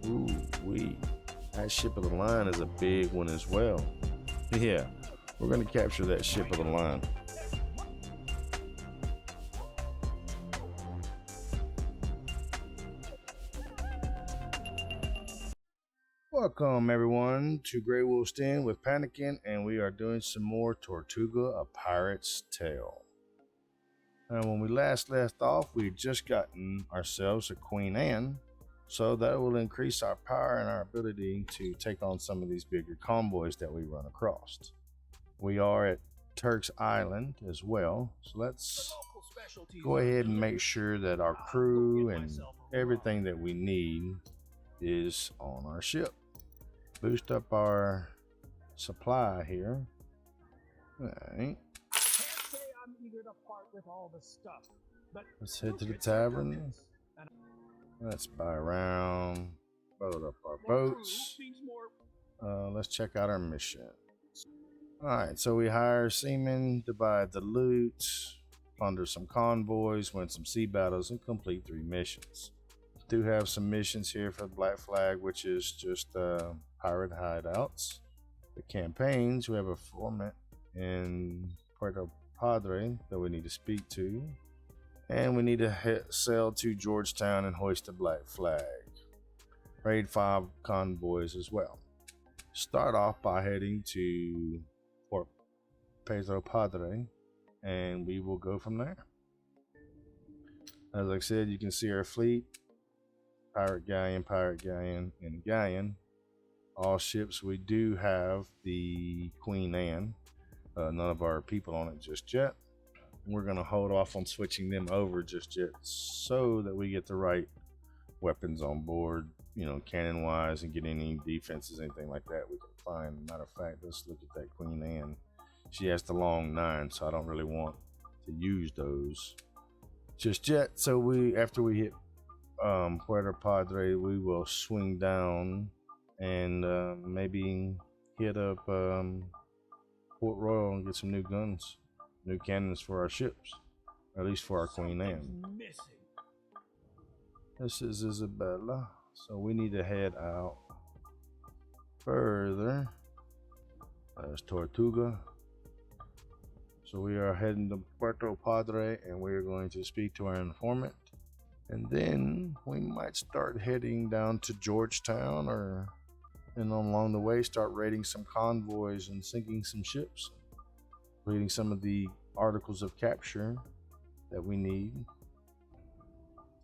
Ooh, that ship of the line is a big one as well. Yeah, we're gonna capture that ship of the line. Welcome everyone to GreyWolfs Den with Panikin, and we are doing some more Tortuga, A Pirate's Tale. And when we last left off, we had just gotten ourselves a Queen Anne, so that will increase our power and our ability to take on some of these bigger convoys that we run across. We are at Turk's Island as well, so let's go ahead and make sure that our crew and everything that we need is on our ship. Boost up our supply here. Alright. Let's head to the tavern. Let's buy around. Load up our boats. Let's check out our mission. Alright, so we hire seamen, divide the loot, plunder some convoys, win some sea battles, and complete 3 missions. Do have some missions here for the Black Flag, which is just pirate hideouts. The campaigns, we have a format in Puerto Padre that we need to speak to, and we need to sail to Georgetown and hoist the Black Flag. Raid 5 convoys as well. Start off by heading to Port Pedro Padre, and we will go from there. As I said, you can see our fleet. Pirate galleon, and galleon. All ships. We do have the Queen Anne. None of our people on it just yet. We're going to hold off on switching them over just yet so that we get the right weapons on board, you know, cannon wise, and get any defenses, anything like that we can find. Matter of fact, let's look at that Queen Anne. She has the long 9, so I don't really want to use those just yet. So after we hit Puerto Padre, we will swing down and maybe hit up Port Royal and get some new guns, new cannons for our ships, or at least for our Queen Anne. This is Isabella, so we need to head out further. There's Tortuga. So we are heading to Puerto Padre, and we are going to speak to our informant. And then we might start heading down to Georgetown, and along the way start raiding some convoys and sinking some ships, reading some of the articles of capture that we need.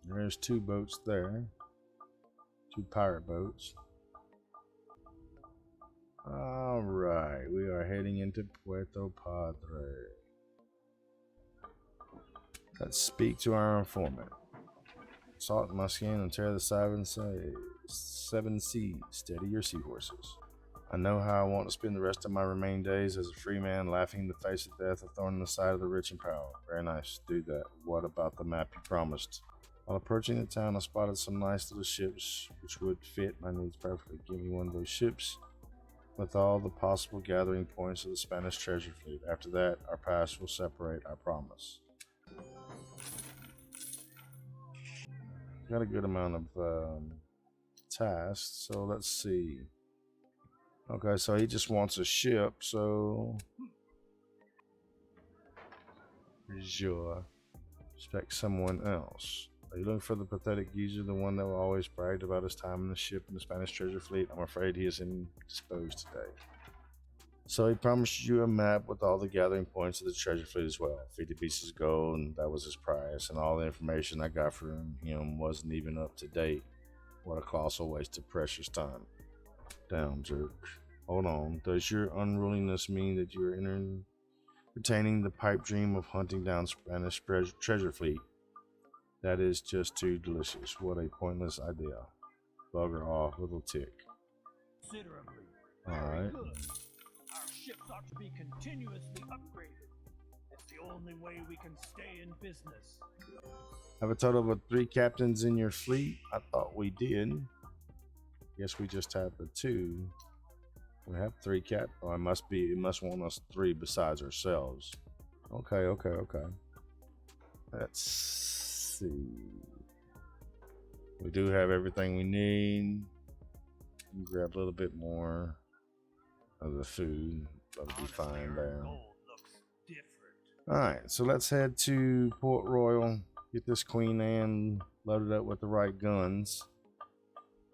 There's 2 boats there, 2 pirate boats. All right, we are heading into Puerto Padre. Let's speak to our informant. Salt my skin and tear the 7 seas. Steady your seahorses. I know how I want to spend the rest of my remaining days as a free man, laughing in the face of death, a thorn in the side of the rich and powerful. Very nice. Do that. What about the map you promised? While approaching the town, I spotted some nice little ships which would fit my needs perfectly. Give me one of those ships with all the possible gathering points of the Spanish treasure fleet. After that, our paths will separate, I promise. Got a good amount of tasks, so let's see. Okay, so he just wants a ship, so sure. Expect someone else. Are you looking for the pathetic geezer, the one that always bragged about his time in the ship in the Spanish treasure fleet? I'm afraid he is indisposed today. So he promised you a map with all the gathering points of the treasure fleet as well. 50 pieces of gold, and that was his price. And all the information I got from him wasn't even up to date. What a colossal waste of precious time. Down, jerk. Hold on. Does your unruliness mean that you are entertaining the pipe dream of hunting down Spanish treasure fleet? That is just too delicious. What a pointless idea. Bugger off, little tick. Alright. Ships ought to be continuously upgraded. It's the only way we can stay in business. Have a total of 3 captains in your fleet? I thought we did. Guess we just have the 2. We have 3 Oh, it must want us 3 besides ourselves. Okay. Let's see. We do have everything we need. grab a little bit more of the food. That'll be fine there. Alright, so let's head to Port Royal. Get this Queen Anne loaded up with the right guns.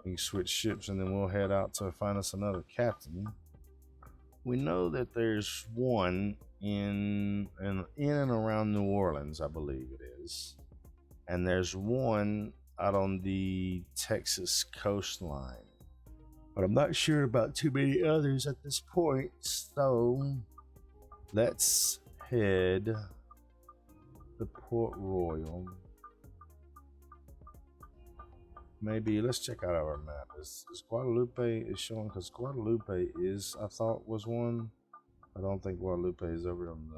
We can switch ships and then we'll head out to find us another captain. We know that there's one in and around New Orleans, I believe it is. And there's one out on the Texas coastline. But I'm not sure about too many others at this point. So let's head to Port Royal. Maybe let's check out our map. Is Guadalupe is showing, because Guadalupe is, I thought, was one. I don't think Guadalupe is over on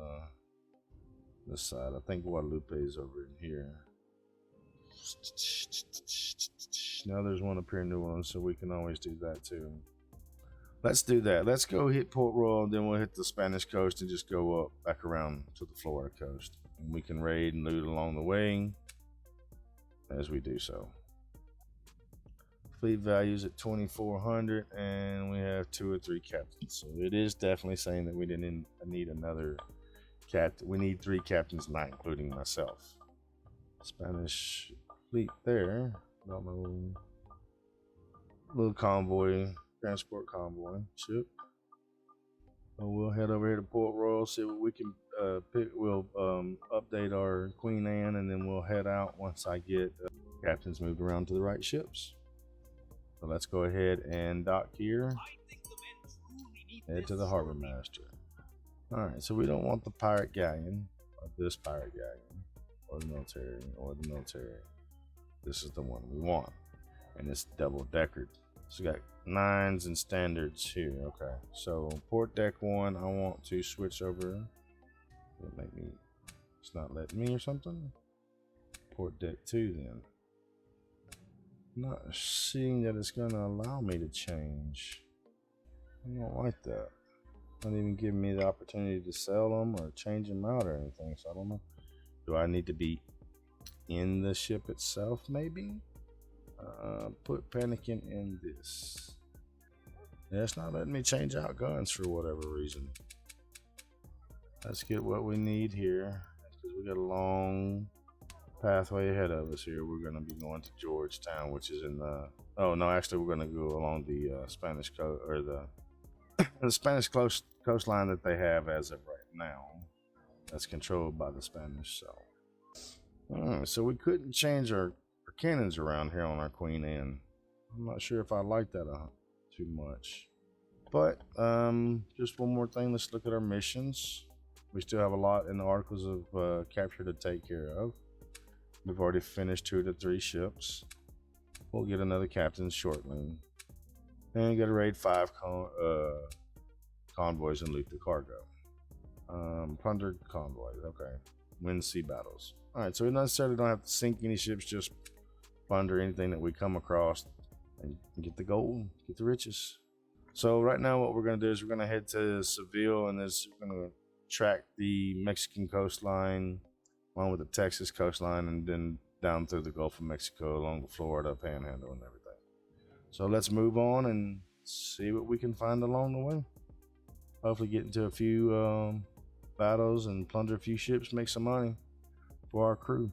this side. I think Guadalupe is over in here. Now there's one up here in New Orleans, so we can always do that too. Let's do that. Let's go hit Port Royal, and then we'll hit the Spanish coast and just go up back around to the Florida coast. And we can raid and loot along the way as we do so. Fleet values at 2,400, and we have 2 or 3 captains. So it is definitely saying that we didn't need another captain. We need 3 captains, not including myself. Spanish fleet there. Don't know. Little convoy, transport convoy ship. So we'll head over here to Port Royal, see what we can pick. We'll update our Queen Anne, and then we'll head out once I get captains moved around to the right ships. So let's go ahead and dock here. Head to the harbor master. Alright, so we don't want the pirate galleon, or this pirate galleon, or the military, This is the one we want. And it's double deckered. So we got 9s and standards here. Okay, so port deck 1, I want to switch over. It'll make me, it's not letting me or something. Port deck 2 then. Not seeing that it's gonna allow me to change. I don't like that. Not even giving me the opportunity to sell them or change them out or anything. So I don't know. Do I need to be in the ship itself maybe? Put panicking in this. Yeah, it's not letting me change out guns for whatever reason. Let's get what we need here, because we got a long pathway ahead of us here. We're going to be going to Georgetown, which is in the, oh no, actually we're going to go along the Spanish coast, or the Spanish coastline that they have as of right now. That's controlled by the Spanish. So so we couldn't change our cannons around here on our Queen Anne. I'm not sure if I like that too much. But just one more thing, let's look at our missions. We still have a lot in the Articles of Capture to take care of. We've already finished 2 to 3 ships. We'll get another captain shortly. And got to raid 5 convoys and loot the cargo. Plundered convoys, okay. Win sea battles. Alright, so we necessarily don't have to sink any ships, just plunder anything that we come across and get the gold, get the riches. So right now what we're going to do is we're going to head to Seville, and then we're going to track the Mexican coastline along with the Texas coastline, and then down through the Gulf of Mexico along the Florida Panhandle and everything. So let's move on and see what we can find along the way. Hopefully get into a few battles and plunder a few ships, make some money for our crew.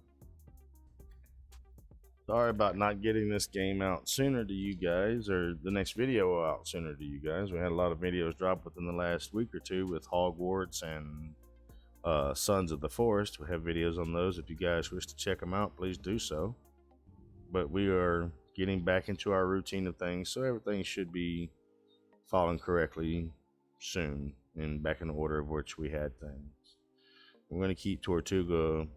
Sorry about not getting this game out sooner to you guys, or the next video out sooner to you guys. We had a lot of videos drop within the last week or two with Hogwarts and Sons of the Forest. We have videos on those. If you guys wish to check them out, please do so. But we are getting back into our routine of things, so everything should be falling correctly soon and back in the order of which we had things. We're going to keep Tortuga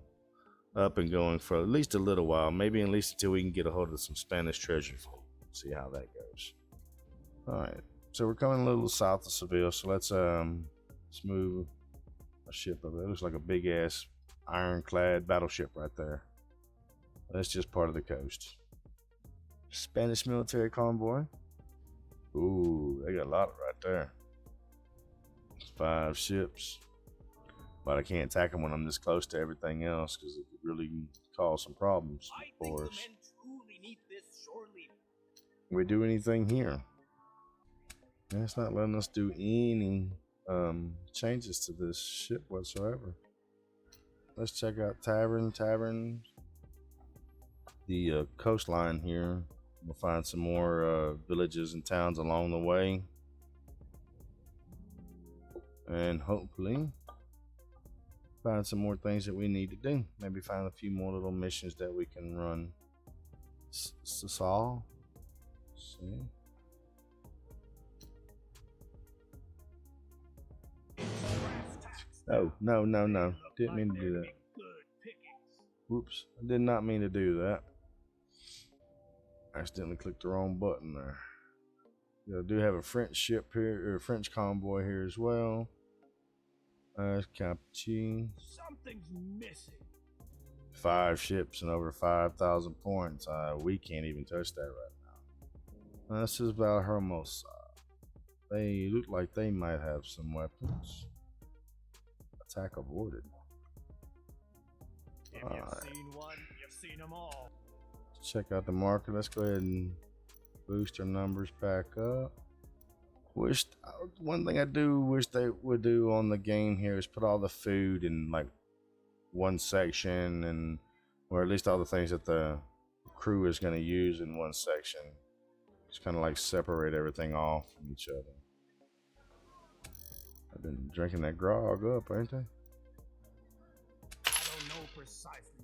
up and going for at least a little while, maybe at least until we can get a hold of some Spanish treasure fleet. See how that goes. Alright, so we're coming a little south of Seville, so let's move a ship up there. It looks like a big ass ironclad battleship right there. That's just part of the coast. Spanish military convoy. Ooh, they got a lot right there. 5 ships. But I can't attack them when I'm this close to everything else, because it could really cause some problems for us. Can we do anything here? And it's not letting us do any changes to this ship whatsoever. Let's check out Tavern. The coastline here. We'll find some more villages and towns along the way. And hopefully find some more things that we need to do. Maybe find a few more little missions that we can run. Saw. See. Oh, no. Didn't mean to do that. Whoops. I did not mean to do that. I accidentally clicked the wrong button there. Yeah, I do have a French ship here, or a French convoy here as well. Cappuccino. Something's missing. 5 ships and over 5,000 points. We can't even touch that right now. This is Valhermosa. They look like they might have some weapons. Attack aborted. If you've seen one, you've seen them all. Check out the market. Let's go ahead and boost our numbers back up. One thing I do wish they would do on the game here is put all the food in like one section, and or at least all the things that the crew is going to use in one section. Just kind of like separate everything off from each other. I've been drinking that grog up, ain't I? I don't know precisely.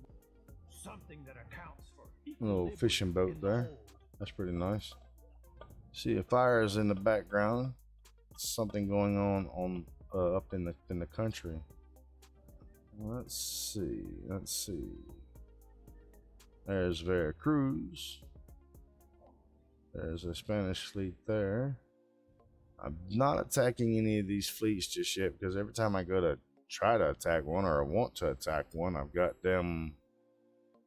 Something that accounts for A little fishing boat there. That's pretty nice. See, a fire is in the background. Something going on up in the country. Let's see. There's Veracruz. There's a Spanish fleet there. I'm not attacking any of these fleets just yet, because every time I go to try to attack one, or I want to attack one, I've got them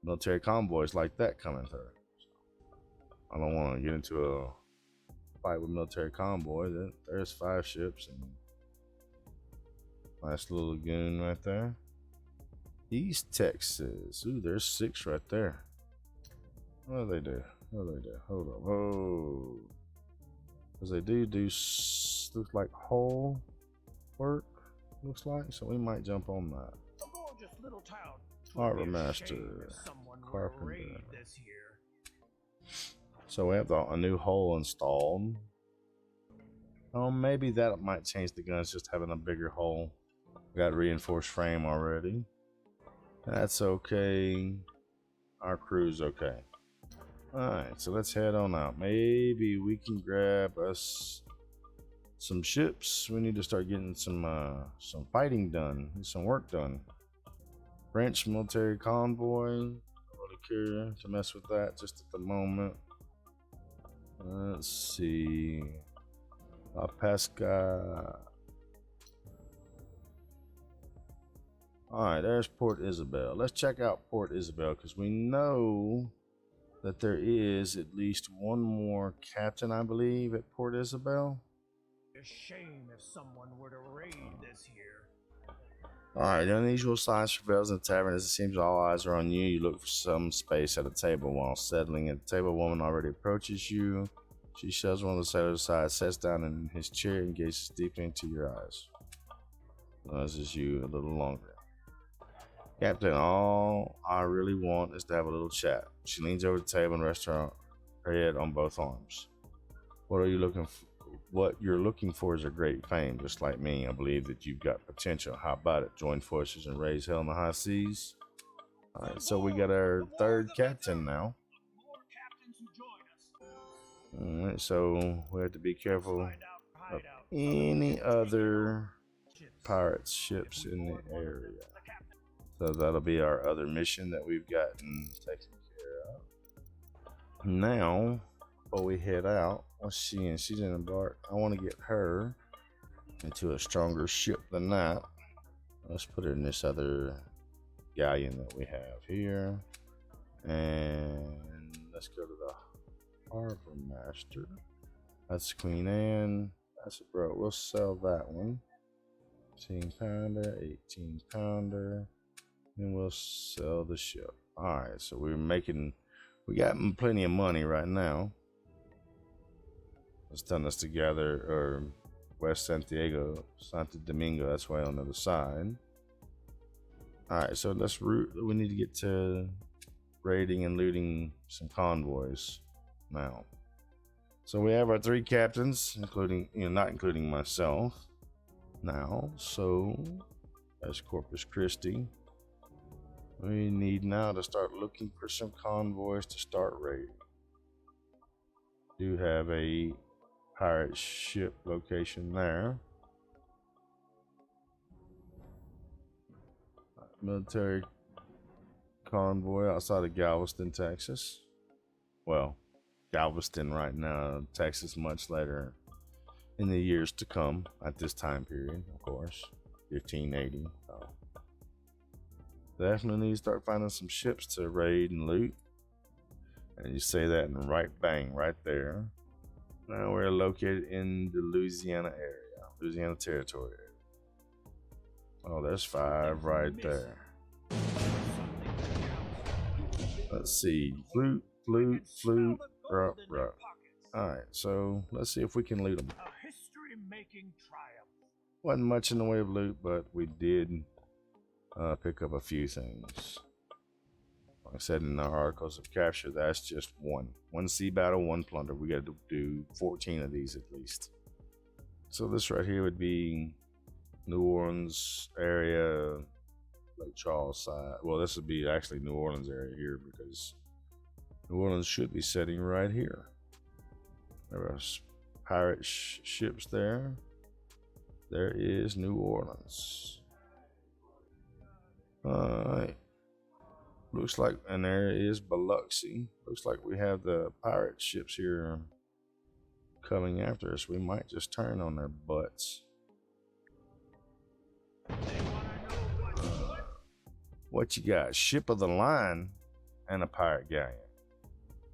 military convoys like that coming through. I don't want to get into a fight with military convoy. There's 5 ships and nice little lagoon right there. East Texas. Ooh, there's 6 right there. What do they do? Hold up. Oh, because they do looks like hull work. Looks like, so we might jump on that. A gorgeous little town. Harbor Master, Carpenter. So we have a new hull installed. Oh, maybe that might change the guns, just having a bigger hull. Got reinforced frame already. That's okay. Our crew's okay. Alright, so let's head on out. Maybe we can grab us some ships. We need to start getting some fighting done, some work done. French military convoy. Don't really care to mess with that just at the moment. Let's see. La Pesca. Alright, there's Port Isabel. Let's check out Port Isabel, because we know that there is at least one more captain, I believe, at Port Isabel. A shame if someone were to raid this here. Alright, the unusual signs for bells in the tavern is it seems all eyes are on you. You look for some space at a table. While settling at the table, a woman already approaches you. She shoves one of the sailors aside, sits down in his chair, and gazes deeply into your eyes. Nudges you a little longer. Captain, all I really want is to have a little chat. She leans over the table and rests her head on both arms. What you're looking for is a great fame, just like me. I believe that you've got potential. How about it? Join forces and raise hell in the high seas. Alright, so we got our 3rd captain now. Alright, so we have to be careful of any other pirate ships in the area. So that'll be our other mission that we've gotten taken care of. Now, before we head out, what's she in? She's in a bark. I want to get her into a stronger ship than that. Let's put her in this other galleon that we have here. And let's go to the Harbor Master. That's Queen Anne. That's a bro. We'll sell that one. 18 pounder, 18 pounder. And we'll sell the ship. Alright, so we got plenty of money right now. It's telling us to gather, or West Santo Domingo. That's way on the other side. All right, so let's route. We need to get to raiding and looting some convoys now. So we have our 3 captains, including, not including myself now. So that's Corpus Christi. We need now to start looking for some convoys to start raiding. Do have a pirate ship location there. Military convoy outside of Galveston, Texas. Well, Galveston right now, Texas much later in the years to come at this time period, of course, 1580. So definitely need to start finding some ships to raid and loot. And you say that in the right bang right there. Now we're located in the Louisiana area, Louisiana territory. Oh, there's 5 right there. Let's see, flute, rup. Alright, so let's see if we can loot them. A history-making triumph. Wasn't much in the way of loot, but we did pick up a few things. Like I said in our articles of capture, that's just one sea battle, 1 plunder. We got to do 14 of these at least. So this right here would be New Orleans area, Lake Charles side. Well, this would be actually New Orleans area here, because New Orleans should be sitting right here. There are pirate ships there. There is New Orleans. Alright. Looks like, and there is Biloxi. Looks like we have the pirate ships here coming after us. We might just turn on their butts. What you got? Ship of the line and a pirate galleon.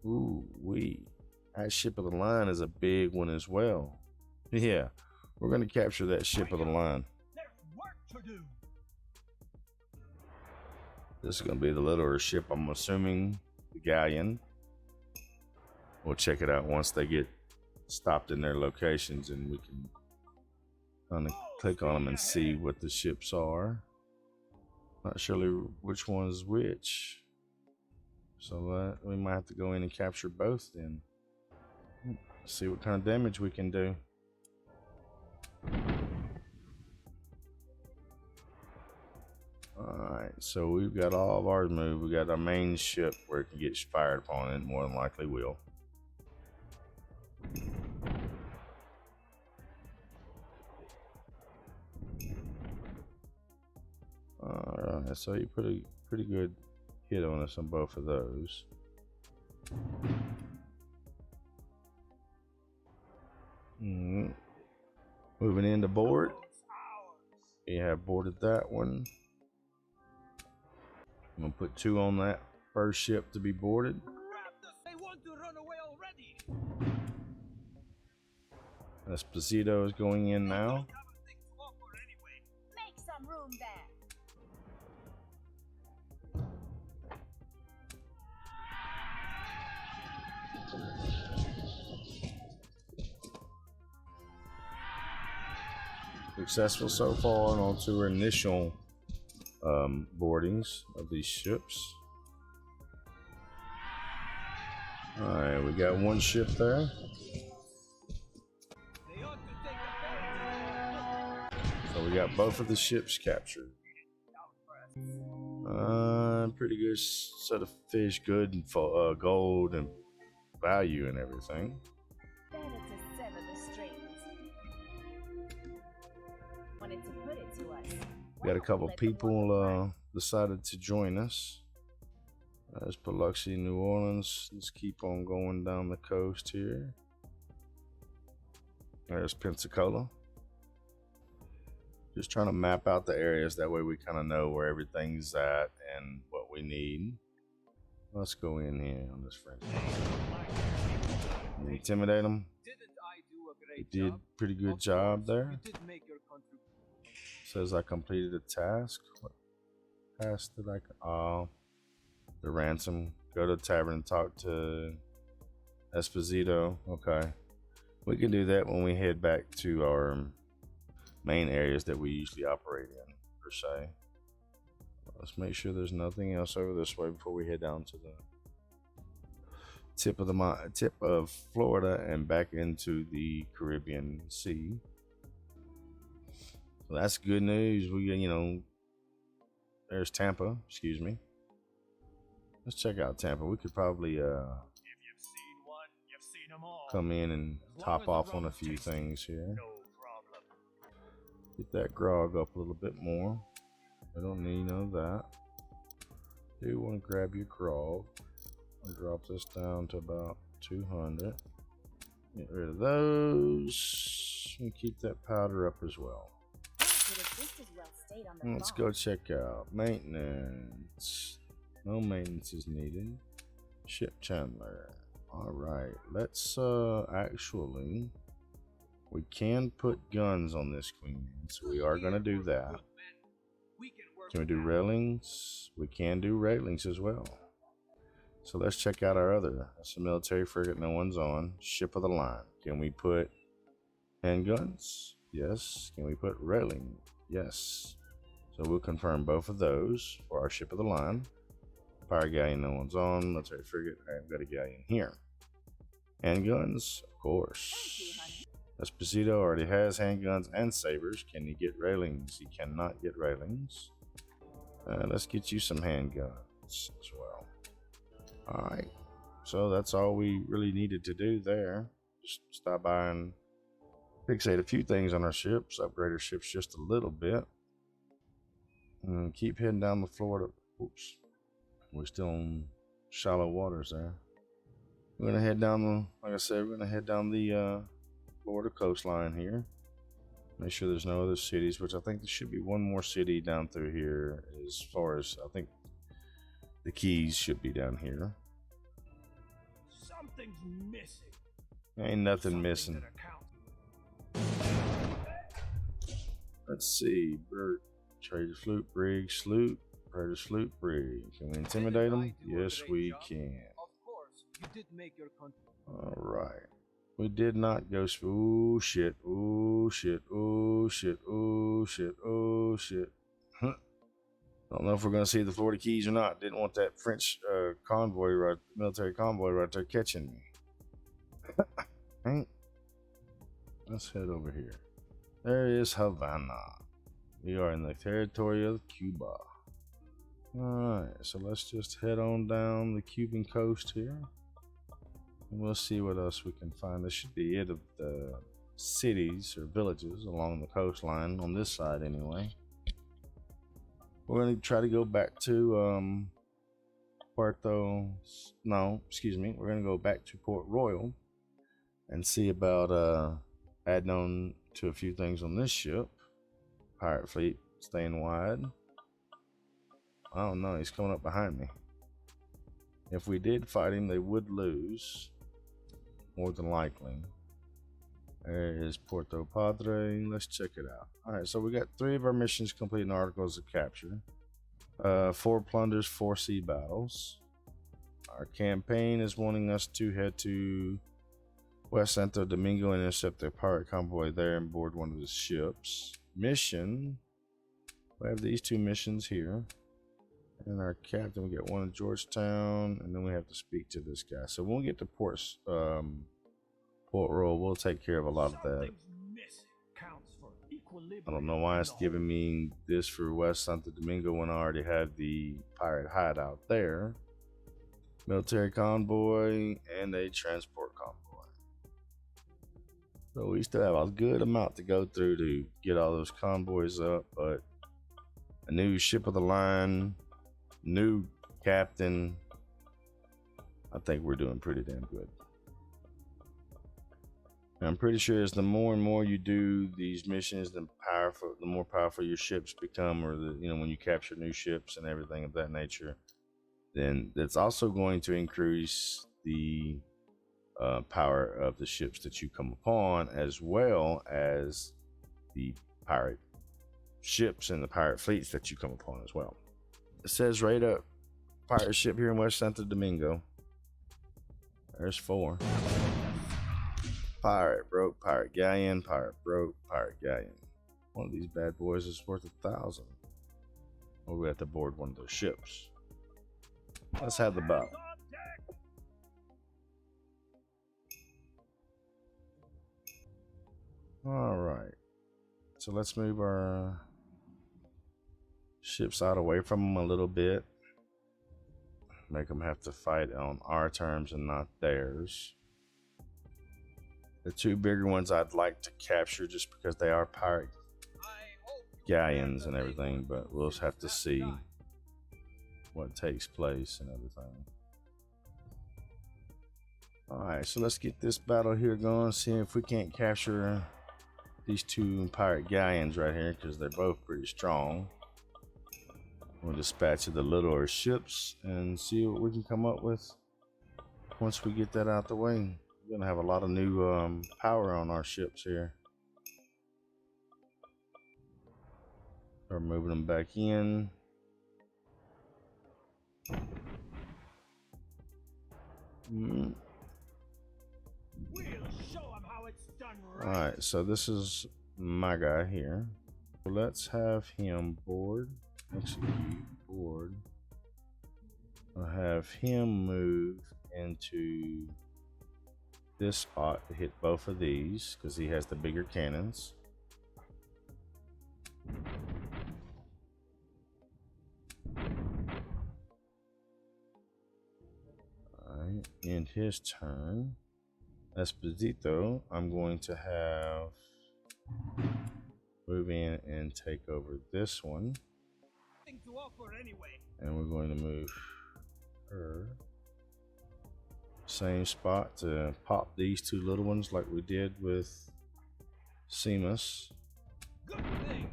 Ooh, that ship of the line is a big one as well. Yeah, we're gonna capture that ship of the line. There's work to do. This is gonna be the littler ship, I'm assuming, the galleon. We'll check it out once they get stopped in their locations, and we can kind of click on them and see what the ships are. Not sure which one is which, so we might have to go in and capture both then. See what kind of damage we can do. Alright, so we've got all of ours moved. We got our main ship where it can get fired upon, and more than likely will. Alright, so you put a pretty good hit on us on both of those. Moving into board. We have boarded that one. I'm gonna put 2 on that first ship to be boarded. They want to run away already. Esposito is going in now. Make some room there. Successful so far on to our initial boardings of these ships. Alright, we got 1 ship there. So we got both of the ships captured. Pretty good set of fish, good and gold and value and everything. Better to sever the strings. Wanted to put it to us. We got a couple people decided to join us. There's Biloxi, New Orleans. Let's keep on going down the coast here. There's Pensacola. Just trying to map out the areas, that way we kind of know where everything's at and what we need. Let's go in here on this French. Intimidate them. We did a pretty good job there. Says I completed a task. What task did I? Oh, the ransom. Go to the tavern and talk to Esposito. Okay. We can do that when we head back to our main areas that we usually operate in, per se. Let's make sure there's nothing else over this way before we head down to the tip of Florida and back into the Caribbean Sea. So that's good news. There's Tampa. Excuse me. Let's check out Tampa. We could probably If you've seen one, you've seen them all. come in and As long top as the off on a rum's few tasty, things here. No problem. Get that grog up a little bit more. I don't need none of that. Do want to grab your grog and drop this down to about 200. Get rid of those and keep that powder up as well. Could have just as well stayed on the Let's farm. go check out maintenance. No maintenance is needed. Ship chandler. All right, let's actually, we can put guns on this queen, so we are going to do that. Can we do railings? We can do railings as well. So let's check out our other. That's a military frigate no one's on. Ship of the line. Can we put handguns? Yes. Can we put railing? Yes. So we'll confirm both of those for our ship of the line. Fire galleon no one's on. Military frigate. I've got a galleon here. Handguns? Of course. Esposito already has handguns and sabers. Can he get railings? He cannot get railings. Let's get you some handguns as well. Alright, so that's all we really needed to do there. Just stop by and fixate a few things on our ships, upgrade our ships just a little bit, and keep heading down the Florida. Oops, we're still on shallow waters there. We're gonna head down the, like I said, we're gonna head down the Florida coastline here. Make sure there's no other cities, which I think there should be one more city down through here. As far as I think the Keys should be down here. Something's missing. Ain't nothing Something missing. that accounts. Let's see. Bert, trader sloop brig, sloop, trader sloop brig. Can we intimidate them? Yes, we can. Of course, you did make your country. All right. We did not go. Oh shit! Oh shit! Oh shit! Oh shit! Oh shit! Don't know if we're gonna see the Florida Keys or not. Didn't want that French military convoy right there catching me. Right. Let's head over here. There is Havana. We are in the territory of Cuba. Alright, so let's just head on down the Cuban coast here. And we'll see what else we can find. This should be it of the cities or villages along the coastline on this side anyway. We're going to try to go back to we're going to go back to Port Royal and see about adding on to a few things on this ship. Pirate fleet staying wide. I don't know, he's coming up behind me. If we did fight him, they would lose, more than likely. There is Puerto Padre. Let's check it out. Alright, so we got 3 of our missions complete in articles of capture. 4 plunders, 4 sea battles. Our campaign is wanting us to head to West Santo Domingo and intercept a pirate convoy there and board one of the ships. Mission. We have these 2 missions here. And our captain, we get one in Georgetown, and then we have to speak to this guy. So when we get to Port Royal, we'll take care of a lot of that. I don't know why it's giving me this for West Santo Domingo when I already have the pirate hideout there. Military convoy and a transport convoy. So we still have a good amount to go through to get all those convoys up, but a new ship of the line, new captain, I think we're doing pretty damn good. And I'm pretty sure as the more and more you do these missions, the more powerful your ships become, or when you capture new ships and everything of that nature, then that's also going to increase the power of the ships that you come upon, as well as the pirate ships and the pirate fleets that you come upon as well. It says right up, pirate ship here in West Santo Domingo. There's 4. pirate, broke, pirate galleon, pirate, broke, pirate galleon. One of these bad boys is worth 1,000. Or we have to board one of those ships. Let's have the battle. All right. So let's move our ships out away from them a little bit. Make them have to fight on our terms and not theirs. The two bigger ones I'd like to capture just because they are pirate galleons and everything, but we'll just have to see what takes place and everything. Alright, so let's get this battle here going, see if we can't capture these two pirate galleons right here, because they're both pretty strong. We'll dispatch the littler ships and see what we can come up with once we get that out the way. We're gonna have a lot of new power on our ships here. We're moving them back in. We'll show 'em how it's done right. Alright, so this is my guy here. So let's have him board. Execute board. I'll have him move into this spot to hit both of these because he has the bigger cannons. Alright, end his turn. Esposito, I'm going to have move in and take over this one. To offer anyway. And we're going to move her same spot to pop these two little ones like we did with Seamus. Good thing.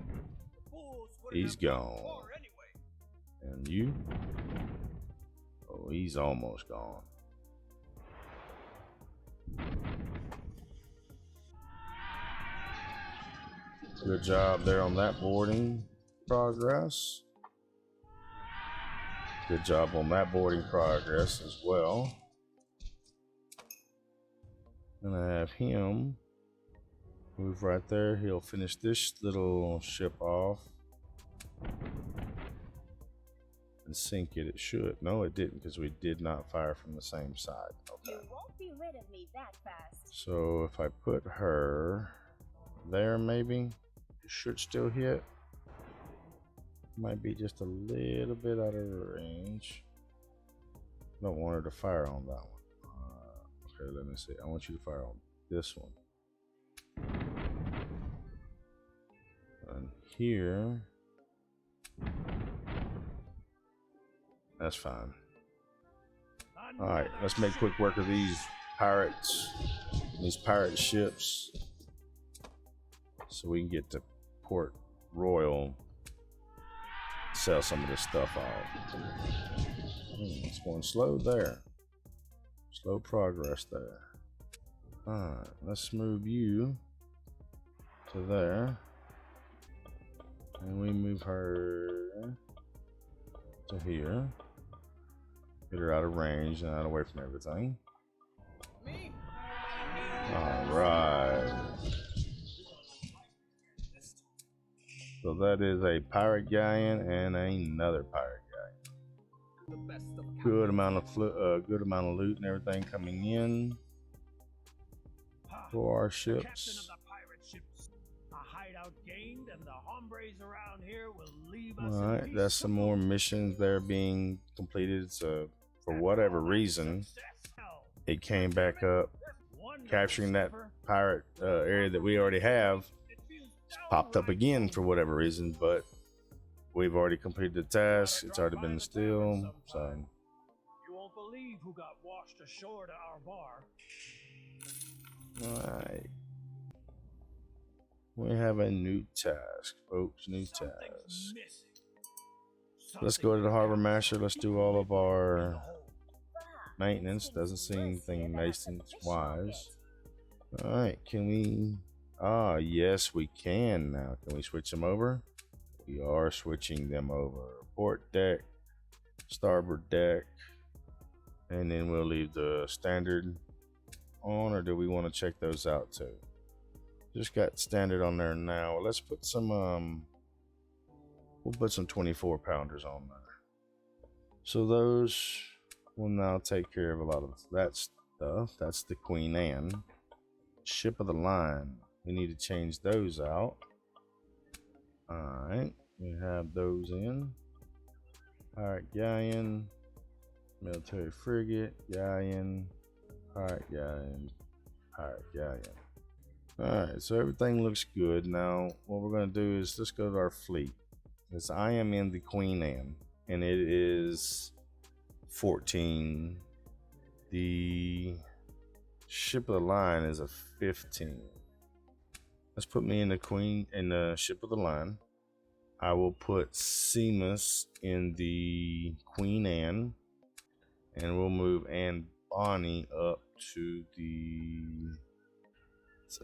He's gone. Anyway. And you? Oh, he's almost gone. Good job there on that boarding progress. Good job on that boarding progress as well. Gonna have him move right there. He'll finish this little ship off and sink it. It should. No, it didn't, because we did not fire from the same side. Okay. You won't be rid of me that fast. So if I put her there, maybe it should still hit. Might be just a little bit out of range. Don't want her to fire on that one. Okay, let me see. I want you to fire on this one. And here. That's fine. Alright, let's make quick work of these pirates. These pirate ships. So we can get to Port Royal. Sell some of this stuff off. It's going slow there. Slow progress there. Alright, let's move you to there. And we move her to here. Get her out of range and out away from everything. Alright. So that is a pirate galleon and another pirate galleon. Good amount of loot and everything coming in for our ships. Alright, that's some more missions there being completed. So for whatever reason, it came back up, capturing that pirate area that we already have. Popped up again for whatever reason, but we've already completed the task. It's already been still, so. You won't believe who got washed ashore to our bar. Alright. We have a new task, folks. New task. Let's go to the harbor master. Let's do all of our maintenance. Doesn't see anything maintenance wise. Alright, can we? Ah, yes, we can now. Can we switch them over? We are switching them over. Port deck, starboard deck, and then we'll leave the standard on, or do we want to check those out too? Just got standard on there now. Let's put some we'll put some 24 pounders on there. So those will now take care of a lot of that stuff. That's the Queen Anne. Ship of the line. We need to change those out. Alright, we have those in. Pirate Galleon, military frigate, galleon, pirate galleon, pirate galleon. Alright, so everything looks good. Now, what we're going to do is let's go to our fleet. Because I am in the Queen Anne, and it is 14. The ship of the line is a 15. Let's put me in the ship of the line. I will put Seamus in the Queen Anne, and we'll move Anne Bonny up to the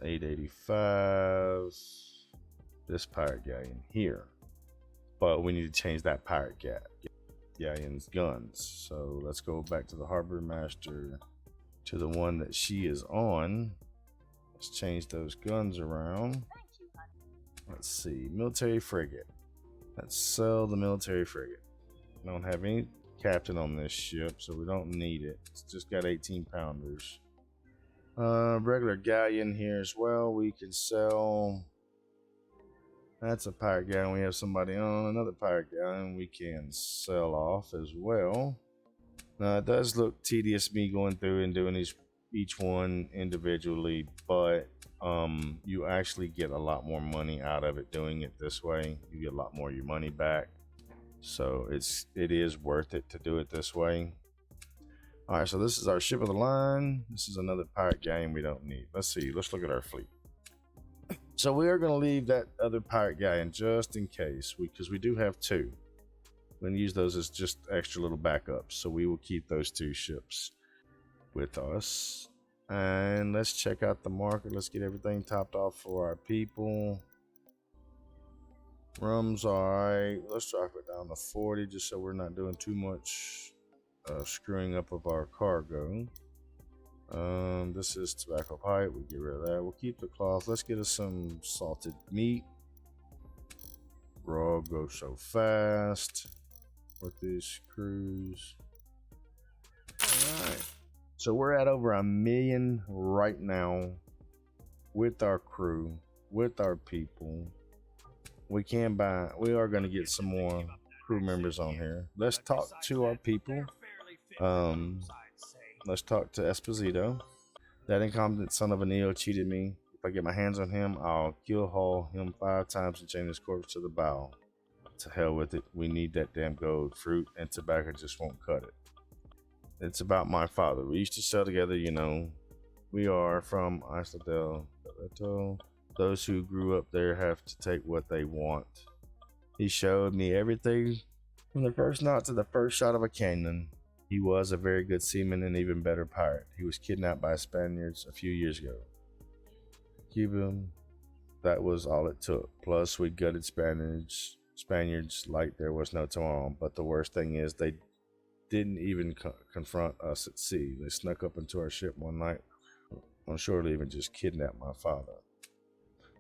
885. This pirate galleon here, but we need to change that pirate galleon's guns. So let's go back to the harbor master, to the one that she is on. Let's change those guns around. Let's see, military frigate. Let's sell the military frigate. I don't have any captain on this ship, so we don't need it. It's just got 18 pounders. Regular galleon here as well. We can sell. That's a pirate galleon. We have somebody on another pirate galleon we can sell off as well. Now it does look tedious me going through and doing each one individually, but you actually get a lot more money out of it doing it this way. You get a lot more of your money back, so it is worth it to do it this way. All right, so this is our ship of the line. This is another pirate galleon we don't need. Let's see, let's look at our fleet. So we are going to leave that other pirate galleon just in case, because we do have two. We're going to use those as just extra little backups, so we will keep those two ships with us. And let's check out the market. Let's get everything topped off for our people. Rum's alright. Let's drop it down to 40 just so we're not doing too much screwing up of our cargo. This is tobacco pipe. We get rid of that. We'll keep the cloth. Let's get us some salted meat. Raw goes so fast with these crews. Alright. So we're at over 1 million right now with our crew, with our people. We are going to get some more crew members on here. Let's talk to our people. Let's talk to Esposito. That incompetent son of a Neo cheated me. If I get my hands on him, I'll kill haul him 5 times and chain his corpse to the bow. To hell with it. We need that damn gold. Fruit and tobacco just won't cut it. It's about my father. We used to sell together, you know. We are from Isla del Loreto. Those who grew up there have to take what they want. He showed me everything from the first knot to the first shot of a cannon. He was a very good seaman and even better pirate. He was kidnapped by Spaniards a few years ago. Cuba, that was all it took. Plus, we gutted Spaniards like there was no tomorrow. But the worst thing is they didn't even confront us at sea. They snuck up into our ship one night on shore leave and just kidnapped my father.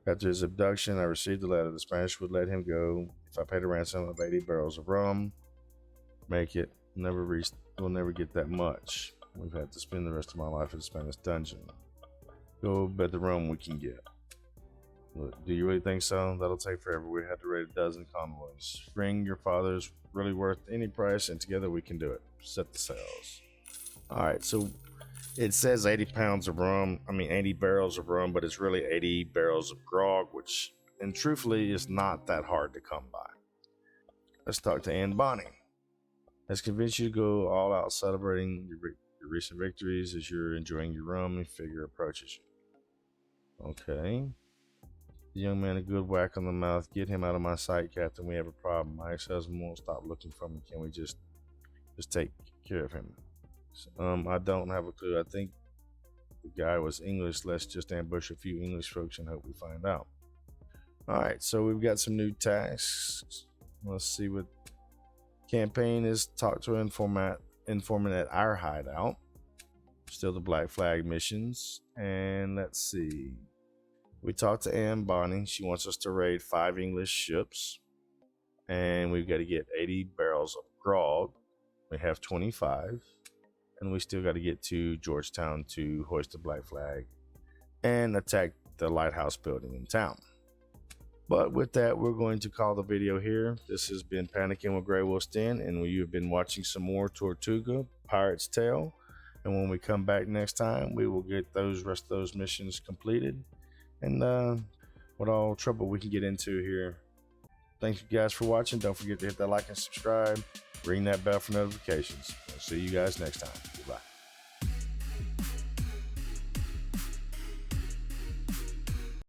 After his abduction, I received a letter. The Spanish would let him go if I paid a ransom of 80 barrels of rum. Make it. We'll never get that much. We've had to spend the rest of my life in a Spanish dungeon. Go bet the rum we can get. Look, do you really think so? That'll take forever. We had to raid a dozen convoys. Bring your father's really worth any price, and together we can do it. Set the sails. Alright, so it says 80 pounds of rum. 80 barrels of rum, but it's really 80 barrels of grog, which, and truthfully, is not that hard to come by. Let's talk to Anne Bonny. Has convinced you to go all out celebrating your recent victories as you're enjoying your rum and figure approaches you. Okay. The young man a good whack on the mouth. Get him out of my sight, Captain. We have a problem. My ex-husband won't stop looking for me. Can we just take care of him? I don't have a clue. I think the guy was English. Let's just ambush a few English folks and hope we find out. Alright, so we've got some new tasks. Let's see what campaign is. Talk to an informant at our hideout. Still the Black Flag missions. And let's see. We talked to Anne Bonny. She wants us to raid 5 English ships. And we've got to get 80 barrels of grog. We have 25. And we still got to get to Georgetown to hoist the Black Flag and attack the lighthouse building in town. But with that, we're going to call the video here. This has been Panicking with GreyWolfs Den, and you have been watching some more Tortuga, Pirate's Tale. And when we come back next time, we will get those rest of those missions completed. And what all trouble we can get into here. Thanks you guys for watching. Don't forget to hit that like and subscribe. Ring that bell for notifications. I'll see you guys next time. Goodbye.